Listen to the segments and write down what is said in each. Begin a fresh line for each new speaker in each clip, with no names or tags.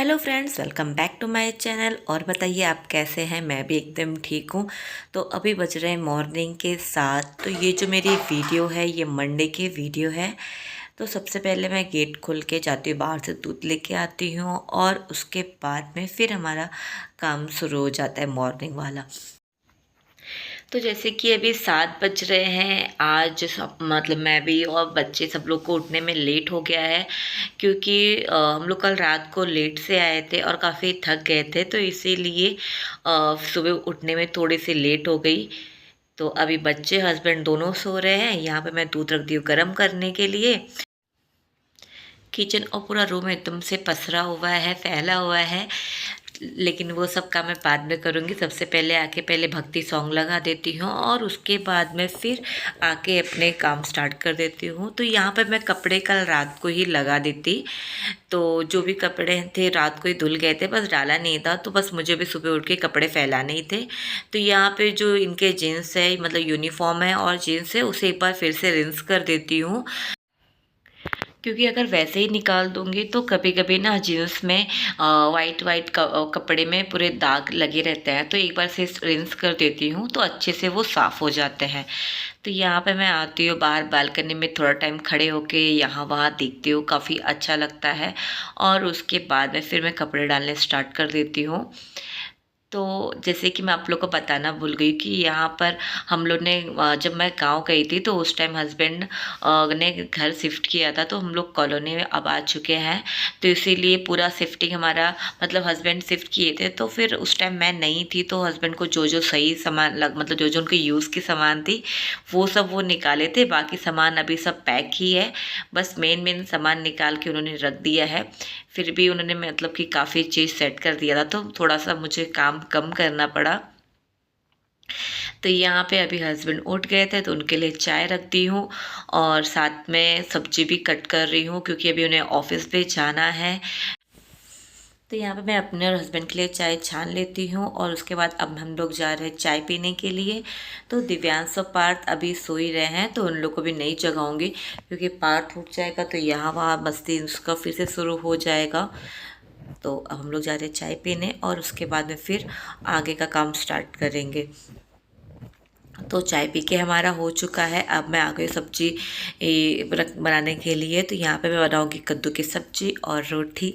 Hello friends, welcome back to my channel. और बताइए आप कैसे हैं। मैं भी एकदम ठीक हूँ। तो अभी बज रहे हैं मॉर्निंग के 7। तो ये जो मेरी वीडियो है ये मंडे की वीडियो है। तो सबसे पहले मैं गेट खोल के जाती हूँ, बाहर से दूध लेके आती हूँ और उसके बाद में फिर हमारा काम शुरू हो जाता है मॉर्निंग वाला। तो जैसे कि अभी 7 बज रहे हैं। आज सब मतलब मैं भी और बच्चे सब लोग को उठने में लेट हो गया है, क्योंकि हम लोग कल रात को लेट से आए थे और काफ़ी थक गए थे, तो इसीलिए सुबह उठने में थोड़ी सी लेट हो गई। तो अभी बच्चे हस्बैंड दोनों सो रहे हैं। यहाँ पे मैं दूध रख दी हूँ गर्म करने के लिए। किचन और पूरा रूम एकदम से पसरा हुआ है, फैला हुआ है, लेकिन वो सब काम मैं बाद में करूँगी। सबसे पहले आके पहले भक्ति सॉन्ग लगा देती हूँ और उसके बाद में फिर आके अपने काम स्टार्ट कर देती हूँ। तो यहाँ पर मैं कपड़े कल रात को ही लगा देती। तो जो भी कपड़े थे रात को ही धुल गए थे, बस डाला नहीं था, तो बस मुझे भी सुबह उठ के कपड़े फैलाने ही थे। तो यहाँ पे जो इनके जीन्स है, मतलब यूनिफॉर्म है और जीन्स है, उसे एक बार फिर से रिंस कर देती हूँ, क्योंकि अगर वैसे ही निकाल दूंगी तो कभी कभी ना जीन्स में वाइट वाइट कपड़े में पूरे दाग लगे रहते हैं। तो एक बार से रिंस कर देती हूँ तो अच्छे से वो साफ़ हो जाते हैं। तो यहाँ पे मैं आती हूँ बाहर बालकनी में, थोड़ा टाइम खड़े होके यहाँ वहाँ देखती हूँ, काफ़ी अच्छा लगता है। और उसके बाद में फिर मैं कपड़े डालने स्टार्ट कर देती हूँ। तो जैसे कि मैं आप लोग को बताना भूल गई कि यहाँ पर हम लोग ने जब मैं गांव गई थी तो उस टाइम हस्बैंड ने घर शिफ्ट किया था, तो हम लोग कॉलोनी में अब आ चुके हैं। तो इसीलिए पूरा शिफ्टिंग हमारा, मतलब हस्बैंड शिफ्ट किए थे, तो फिर उस टाइम मैं नहीं थी, तो हस्बैंड को जो जो सही सामान मतलब जो जो उनके यूज़ की सामान थी वो सब वो निकाले थे। बाकी सामान अभी सब पैक ही है, बस मेन मेन सामान निकाल के उन्होंने रख दिया है। फिर भी उन्होंने मतलब कि काफ़ी चीज़ सेट कर दिया था, तो थोड़ा सा मुझे काम कम करना पड़ा। तो यहाँ पे अभी हस्बैंड उठ गए थे तो उनके लिए चाय रख दी हूँ और साथ में सब्जी भी कट कर रही हूँ, क्योंकि अभी उन्हें ऑफिस पे जाना है। तो यहाँ पे मैं अपने और हस्बैंड के लिए चाय छान लेती हूँ और उसके बाद अब हम लोग जा रहे हैं चाय पीने के लिए। तो दिव्यांश और पार्थ अभी सो ही रहे हैं, तो उन लोग को भी नहीं जगाऊंगी, क्योंकि पार्थ उठ जाएगा तो यहाँ वहाँ मस्ती उसका फिर से शुरू हो जाएगा। तो अब हम लोग जा रहे हैं चाय पीने और उसके बाद में फिर आगे का काम स्टार्ट करेंगे। तो चाय पी के हमारा हो चुका है। अब मैं आ गई सब्जी बनाने के लिए। तो यहाँ पे मैं बनाऊँगी कद्दू की सब्जी और रोटी।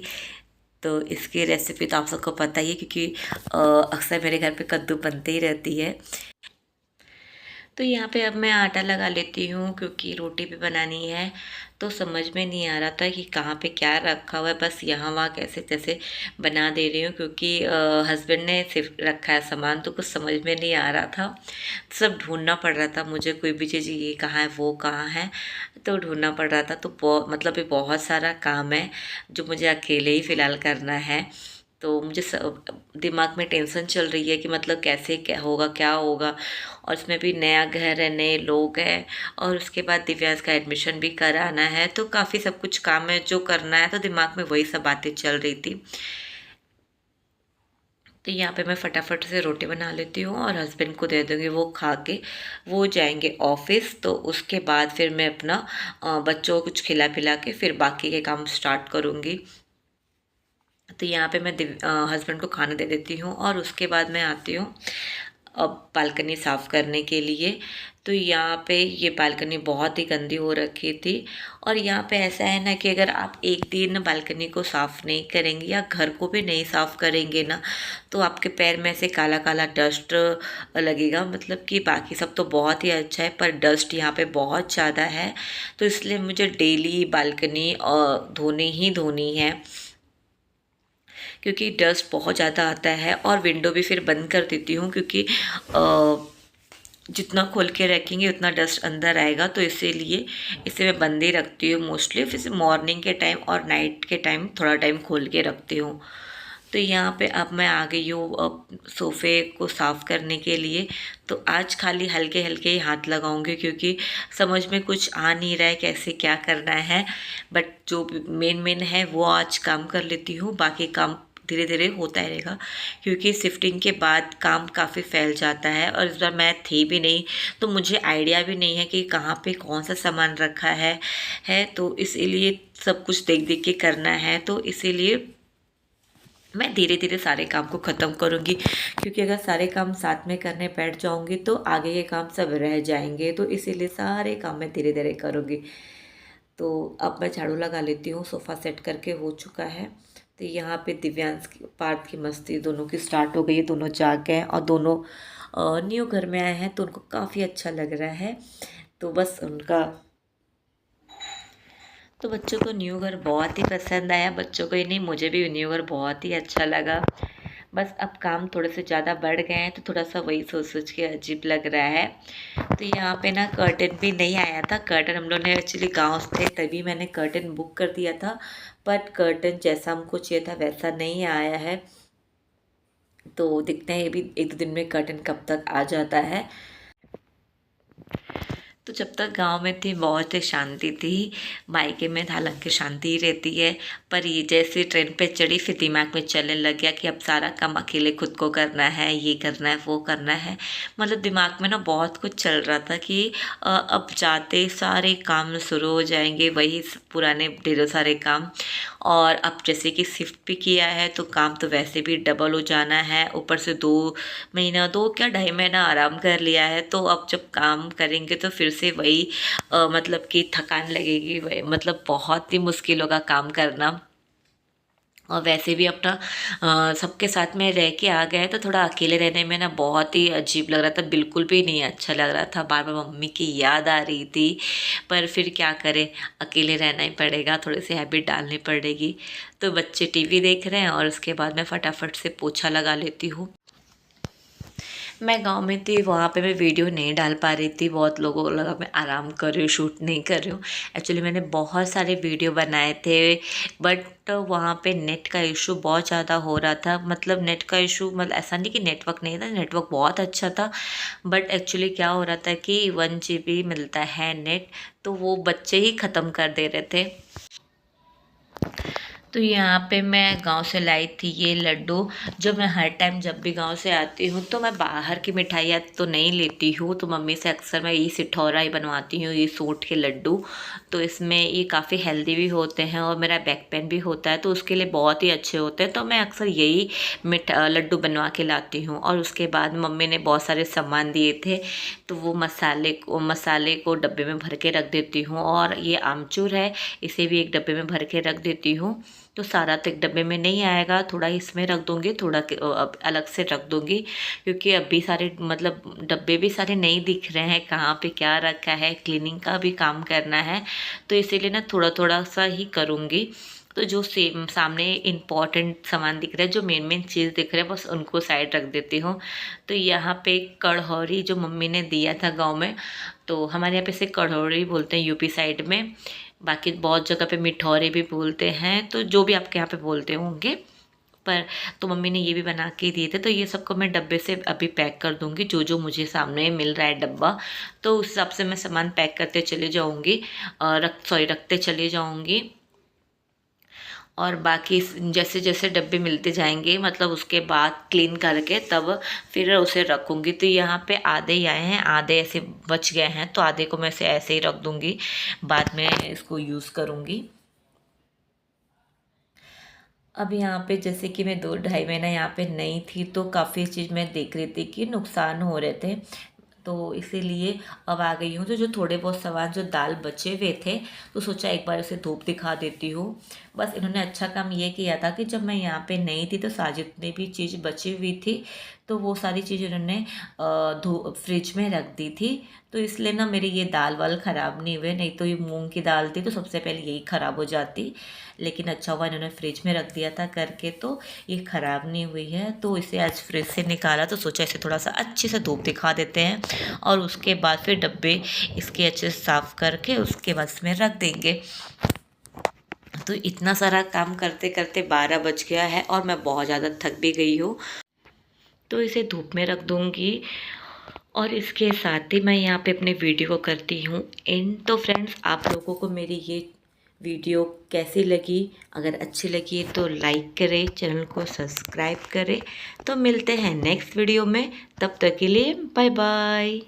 तो इसकी रेसिपी तो आप सबको पता ही है, क्योंकि अक्सर मेरे घर पे कद्दू बनते ही रहती है। तो यहाँ पे अब मैं आटा लगा लेती हूँ, क्योंकि रोटी भी बनानी है। तो समझ में नहीं आ रहा था कि कहाँ पे क्या रखा हुआ है, बस यहाँ वहाँ कैसे तैसे बना दे रही हूँ, क्योंकि हस्बैंड ने सिर्फ रखा है सामान, तो कुछ समझ में नहीं आ रहा था। सब ढूंढना पड़ रहा था मुझे, कोई भी चीज़ ये कहाँ है वो कहाँ है, तो ढूंढना पड़ रहा था। तो मतलब ये बहुत सारा काम है जो मुझे अकेले ही फ़िलहाल करना है। तो मुझे दिमाग में टेंशन चल रही है कि मतलब कैसे क्या होगा क्या होगा। और इसमें भी नया घर है, नए लोग हैं, और उसके बाद दिव्यांश का एडमिशन भी कराना है। तो काफ़ी सब कुछ काम है जो करना है, तो दिमाग में वही सब बातें चल रही थी। तो यहाँ पे मैं फटाफट से रोटी बना लेती हूँ और हस्बैंड को दे दूँगी, वो खा के वो जाएंगे ऑफिस। तो उसके बाद फिर मैं अपना बच्चों को कुछ खिला पिला के फिर बाकी के काम स्टार्ट करूँगी। तो यहाँ पे मैं हस्बैंड को खाना दे देती हूँ और उसके बाद मैं आती हूँ अब बालकनी साफ़ करने के लिए। तो यहाँ पे ये बालकनी बहुत ही गंदी हो रखी थी। और यहाँ पे ऐसा है ना कि अगर आप एक दिन बालकनी को साफ़ नहीं करेंगे या घर को भी नहीं साफ़ करेंगे ना, तो आपके पैर में से काला काला डस्ट लगेगा। मतलब कि बाकी सब तो बहुत ही अच्छा है, पर डस्ट यहाँ पे बहुत ज़्यादा है। तो इसलिए मुझे डेली बालकनी धोनी ही धोनी है, क्योंकि डस्ट बहुत ज़्यादा आता है। और विंडो भी फिर बंद कर देती हूँ, क्योंकि जितना खोल के रखेंगे उतना डस्ट अंदर आएगा। तो इसीलिए इसे मैं बंद ही रखती हूँ मोस्टली। फिर मॉर्निंग के टाइम और नाइट के टाइम थोड़ा टाइम खोल के रखती हूँ। तो यहाँ पे अब मैं आ गई हूँ सोफ़े को साफ़ करने के लिए। तो आज खाली हल्के हल्के ही हाथ लगाऊंगी, क्योंकि समझ में कुछ आ नहीं रहा है कैसे क्या करना है। बट जो मेन मेन है वो आज काम कर लेती हूँ, बाकी काम धीरे धीरे होता ही रहेगा, क्योंकि शिफ्टिंग के बाद काम काफ़ी फैल जाता है। और इस बार मैं थी भी नहीं, तो मुझे आइडिया भी नहीं है कि कहाँ पे कौन सा सामान रखा है। तो इसीलिए सब कुछ देख देख के करना है। तो इसीलिए मैं धीरे धीरे सारे काम को ख़त्म करूँगी, क्योंकि अगर सारे काम साथ में करने बैठ जाऊँगी तो आगे के काम सब रह जाएंगे, तो इसीलिए सारे काम मैं धीरे धीरे करूँगी। तो अब मैं झाड़ू लगा लेती हूँ, सोफ़ा सेट करके हो चुका है। तो यहाँ पे दिव्यांश की पार्थ की मस्ती दोनों की स्टार्ट हो गई है, दोनों जाग गए हैं और दोनों न्यू घर में आए हैं, तो उनको काफ़ी अच्छा लग रहा है। तो बस उनका तो बच्चों को न्यू घर बहुत ही पसंद आया, बच्चों को ही नहीं मुझे भी न्यू घर बहुत ही अच्छा लगा। बस अब काम थोड़े से ज़्यादा बढ़ गए हैं, तो थोड़ा सा वही सोच सोच के अजीब लग रहा है। तो यहाँ पे ना कर्टन भी नहीं आया था, कर्टन हम लोग ने एक्चुअली गाँव थे तभी मैंने कर्टन बुक कर दिया था, बट कर्टन जैसा हमको चाहिए था वैसा नहीं आया है। तो दिखते हैं ये भी 1-2 दिन में कर्टन कब तक आ जाता है। तो जब तक गांव में थी बहुत ही शांति थी, मायके में हालांकि शांति ही रहती है, पर ये जैसे ट्रेन पे चढ़ी फिर दिमाग में चलने लग गया कि अब सारा काम अकेले खुद को करना है, ये करना है, वो करना है। मतलब दिमाग में ना बहुत कुछ चल रहा था कि अब जाते सारे काम शुरू हो जाएंगे, वही पुराने ढेरों सारे काम। और अब जैसे कि शिफ्ट भी किया है तो काम तो वैसे भी डबल हो जाना है, ऊपर से 2 महीना, 2 क्या 2.5 महीना आराम कर लिया है, तो अब जब काम करेंगे तो फिर से वही मतलब कि थकान लगेगी, वही मतलब बहुत ही मुश्किल होगा काम करना। और वैसे भी अपना सबके साथ में रह के आ गए तो थोड़ा अकेले रहने में ना बहुत ही अजीब लग रहा था, बिल्कुल भी नहीं अच्छा लग रहा था, बार बार मम्मी की याद आ रही थी। पर फिर क्या करें, अकेले रहना ही पड़ेगा, थोड़ी सी हैबिट डालनी पड़ेगी। तो बच्चे टीवी देख रहे हैं और उसके बाद मैं फटाफट से पोछा लगा लेती हूँ। मैं गांव में थी, वहाँ पे मैं वीडियो नहीं डाल पा रही थी, बहुत लोगों को लगा मैं आराम कर रही हूँ, शूट नहीं कर रही हूँ। एक्चुअली मैंने बहुत सारे वीडियो बनाए थे, बट वहाँ पे नेट का इशू बहुत ज़्यादा हो रहा था। मतलब नेट का इशू मतलब ऐसा नहीं कि नेटवर्क नहीं था, नेटवर्क बहुत अच्छा था, बट एक्चुअली क्या हो रहा था कि 1 GB मिलता है नेट, तो वो बच्चे ही ख़त्म कर दे रहे थे। तो यहाँ पे मैं गांव से लाई थी ये लड्डू, जो मैं हर टाइम जब भी गांव से आती हूँ तो मैं बाहर की मिठाइयाँ तो नहीं लेती हूँ, तो मम्मी से अक्सर मैं ये सिठौरा ही बनवाती हूँ, ये सूंठ के लड्डू। तो इसमें ये काफ़ी हेल्दी भी होते हैं और मेरा बैक पेन भी होता है, तो उसके लिए बहुत ही अच्छे होते हैं, तो मैं अक्सर यही लड्डू बनवा के लाती हूँ। और उसके बाद मम्मी ने बहुत सारे सामान दिए थे, तो वो मसाले को डब्बे में भर के रख देती हूँ। और ये आमचूर है, इसे भी एक डब्बे में भर के रख देती हूँ। तो सारा तो एक डब्बे में नहीं आएगा, थोड़ा इसमें रख दूँगी, थोड़ा अलग से रख दूँगी, क्योंकि अभी सारे मतलब डब्बे भी सारे नहीं दिख रहे हैं, कहाँ पे क्या रखा है, क्लीनिंग का भी काम करना है, तो इसीलिए ना थोड़ा थोड़ा सा ही करूँगी। तो जो सेम सामने इम्पॉर्टेंट सामान दिख रहा है, जो मेन मेन चीज़ दिख रहा है, बस उनको साइड रख देती हूँ। तो यहाँ पे कढ़ौरी जो मम्मी ने दिया था गाँव में, तो हमारे यहाँ पे से कढ़ौरी बोलते हैं यूपी साइड में, बाकी बहुत जगह पे मिठौरे भी बोलते हैं, तो जो भी आपके यहाँ पे बोलते होंगे। पर तो मम्मी ने ये भी बना के दिए थे, तो ये सबको मैं डब्बे से अभी पैक कर दूँगी, जो जो मुझे सामने मिल रहा है डब्बा, तो उस हिसाब से मैं सामान पैक करते चले जाऊँगी, रखते चले जाऊँगी। और बाकी जैसे जैसे डब्बे मिलते जाएंगे, मतलब उसके बाद क्लीन करके तब फिर उसे रखूँगी। तो यहाँ पे आधे ही आए हैं, आधे ऐसे बच गए हैं, तो आधे को मैं से ऐसे ही रख दूँगी, बाद में इसको यूज़ करूँगी। अब यहाँ पे जैसे कि मैं 2-2.5 महीना यहाँ पे नहीं थी, तो काफ़ी चीज़ मैं देख रही थी कि नुकसान हो रहे थे, तो इसीलिए अब आ गई हूँ। तो जो थोड़े बहुत सामान जो दाल बचे हुए थे, तो सोचा एक बार उसे धूप दिखा देती हूँ। बस इन्होंने अच्छा काम ये किया था कि जब मैं यहाँ पे नहीं थी तो साजिद ने भी चीज़ बची हुई थी, तो वो सारी चीज़ इन्होंने फ्रिज में रख दी थी। तो इसलिए ना मेरी ये दाल वाल ख़राब नहीं हुए, नहीं तो ये मूंग की दाल थी तो सबसे पहले यही ख़राब हो जाती। लेकिन अच्छा हुआ इन्होंने फ्रिज में रख दिया था करके, तो ये ख़राब नहीं हुई है। तो इसे आज फ्रिज से निकाला, तो सोचा इसे थोड़ा सा अच्छे से धूप दिखा देते हैं, और उसके बाद फिर डब्बे इसके अच्छे से साफ़ करके उसके बाद इसमें रख देंगे। तो इतना सारा काम करते करते 12 बज गया है और मैं बहुत ज़्यादा थक भी गई हूँ, तो इसे धूप में रख दूँगी। और इसके साथ ही मैं यहाँ पे अपने वीडियो को करती हूँ एंड। तो फ्रेंड्स, आप लोगों को मेरी ये वीडियो कैसी लगी? अगर अच्छी लगी तो लाइक करें, चैनल को सब्सक्राइब करें। तो मिलते हैं नेक्स्ट वीडियो में, तब तक के लिए बाय बाय।